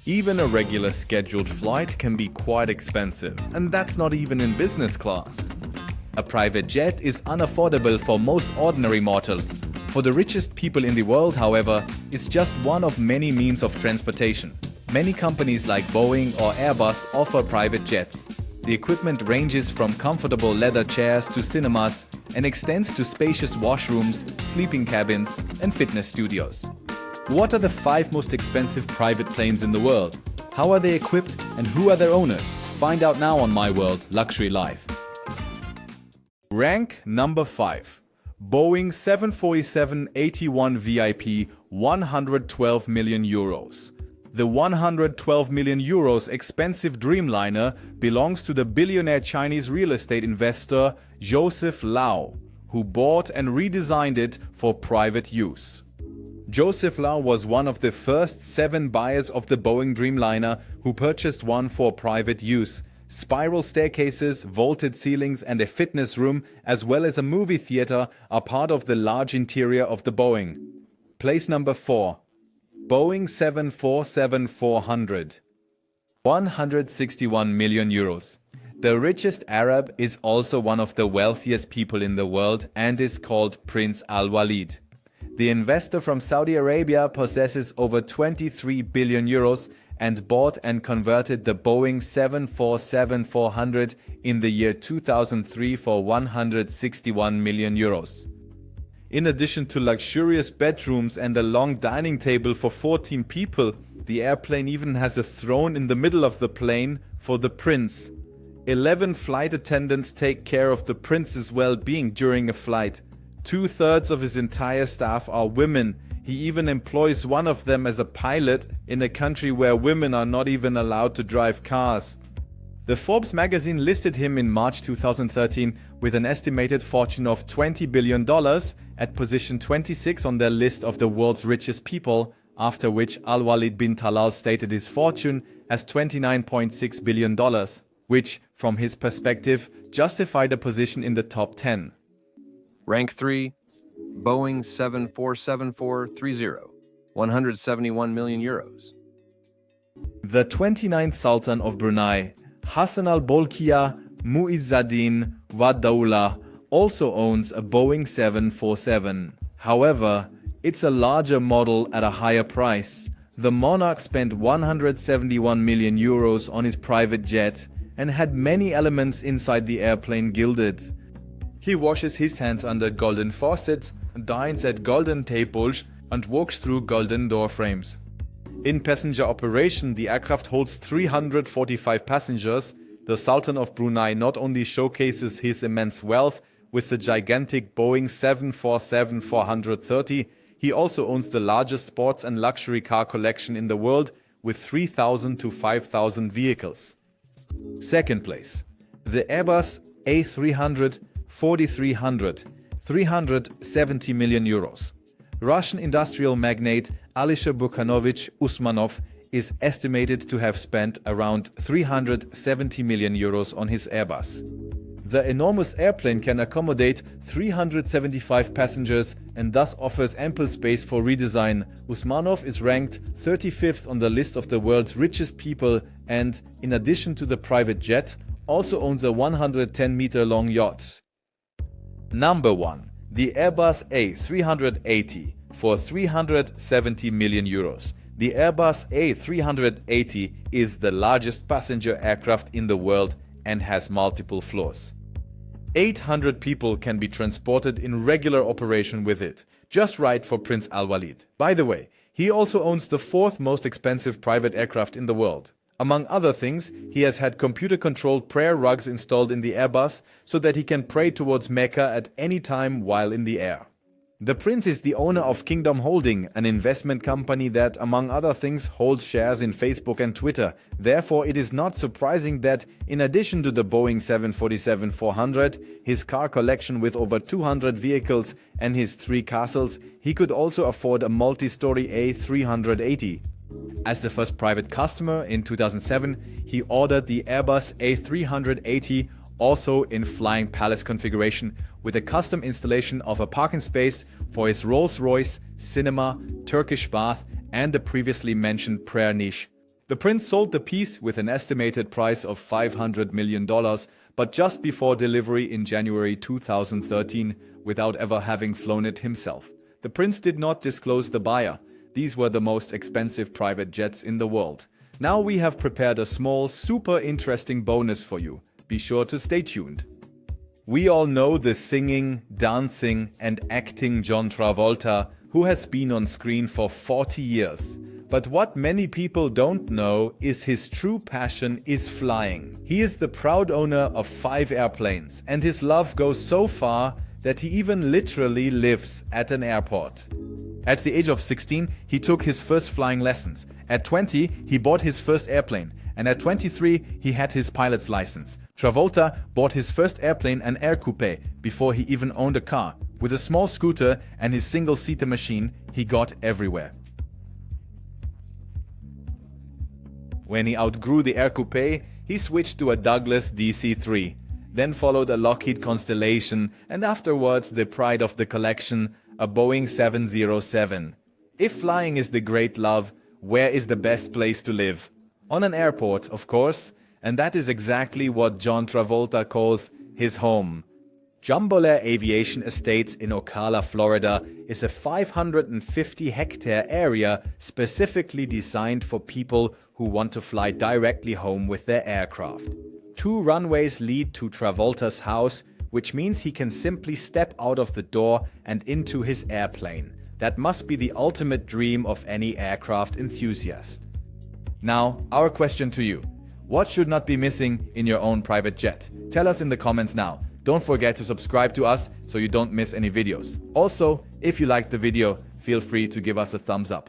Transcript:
Even a regular scheduled flight can be quite expensive, and that's not even in business class. A private jet is unaffordable for most ordinary mortals. For the richest people in the world, however, it's just one of many means of transportation. Many companies like Boeing or Airbus offer private jets. The equipment ranges from comfortable leather chairs to cinemas and extends to spacious washrooms, sleeping cabins, and fitness studios. What are the 5 most expensive private planes in the world? How are they equipped and who are their owners? Find out now on My World Luxury Life. Rank number 5. Boeing 747-81 VIP, 112 million euros. The 112 million euros expensive Dreamliner belongs to the billionaire Chinese real estate investor Joseph Lau, who bought and redesigned it for private use. Joseph Lau was one of the first 7 buyers of the Boeing Dreamliner who purchased one for private use. Spiral staircases, vaulted ceilings and a fitness room, as well as a movie theater, are part of the large interior of the Boeing. Place number 4. Boeing 747-400. 161 million euros. The richest Arab is also one of the wealthiest people in the world and is called Prince Al Walid. The investor from Saudi Arabia possesses over 23 billion euros and bought and converted the Boeing 747-400 in the year 2003 for 161 million euros. In addition to luxurious bedrooms and a long dining table for 14 people, the airplane even has a throne in the middle of the plane for the prince. 11 flight attendants take care of the prince's well-being during a flight. 2/3 of his entire staff are women. He even employs one of them as a pilot in a country where women are not even allowed to drive cars. The Forbes magazine listed him in March 2013 with an estimated fortune of $20 billion at position 26 on their list of the world's richest people, after which Al Walid bin Talal stated his fortune as $29.6 billion, which, from his perspective, justified a position in the top 10. Rank 3. Boeing 747-430, 171 million euros. The 29th Sultan of Brunei, Hassan al-Bolkiah Muizzaddin Wad Dawla, also owns a Boeing 747. However, it's a larger model at a higher price. The monarch spent 171 million euros on his private jet and had many elements inside the airplane gilded. He washes his hands under golden faucets, dines at golden tables, and walks through golden door frames. In passenger operation, the aircraft holds 345 passengers. The Sultan of Brunei not only showcases his immense wealth with the gigantic Boeing 747-430, he also owns the largest sports and luxury car collection in the world with 3,000 to 5,000 vehicles. Second place, the Airbus A300-4300, 370 million euros. Russian industrial magnate Alisher Bukhanovich Usmanov is estimated to have spent around 370 million euros on his Airbus. The enormous airplane can accommodate 375 passengers and thus offers ample space for redesign. Usmanov is ranked 35th on the list of the world's richest people and, in addition to the private jet, also owns a 110-meter-long yacht. Number 1. The Airbus A380 for 370 million euros. The Airbus A380 is the largest passenger aircraft in the world and has multiple floors. 800 people can be transported in regular operation with it, just right for Prince Al Walid. By the way, he also owns the 4th most expensive private aircraft in the world. Among other things, he has had computer-controlled prayer rugs installed in the Airbus so that he can pray towards Mecca at any time while in the air. The prince is the owner of Kingdom Holding, an investment company that, among other things, holds shares in Facebook and Twitter. Therefore, it is not surprising that, in addition to the Boeing 747-400, his car collection with over 200 vehicles and his 3 castles, he could also afford a multi-story A380. As the first private customer in 2007, he ordered the Airbus A380, also in Flying Palace configuration, with a custom installation of a parking space for his Rolls-Royce, cinema, Turkish bath and the previously mentioned prayer niche. The prince sold the piece with an estimated price of $500 million, but just before delivery in January 2013, without ever having flown it himself. The prince did not disclose the buyer. These were the most expensive private jets in the world. Now we have prepared a small, super interesting bonus for you. Be sure to stay tuned. We all know the singing, dancing, and acting John Travolta, who has been on screen for 40 years. But what many people don't know is his true passion is flying. He is the proud owner of 5 airplanes, and his love goes so far that he even literally lives at an airport. At the age of 16, he took his first flying lessons. At 20, he bought his first airplane, and at 23, he had his pilot's license. Travolta bought his first airplane, an Air Coupe, before he even owned a car. With a small scooter and his single-seater machine, he got everywhere. When he outgrew the Air Coupe, he switched to a Douglas DC-3. Then followed a Lockheed Constellation, and afterwards the pride of the collection, a Boeing 707. If flying is the great love, where is the best place to live? On an airport, of course, and that is exactly what John Travolta calls his home. Jumbolair Aviation Estates in Ocala, Florida is a 550-hectare area specifically designed for people who want to fly directly home with their aircraft. 2 runways lead to Travolta's house, which means he can simply step out of the door and into his airplane. That must be the ultimate dream of any aircraft enthusiast. Now, our question to you. What should not be missing in your own private jet? Tell us in the comments now. Don't forget to subscribe to us so you don't miss any videos. Also, if you liked the video, feel free to give us a thumbs up.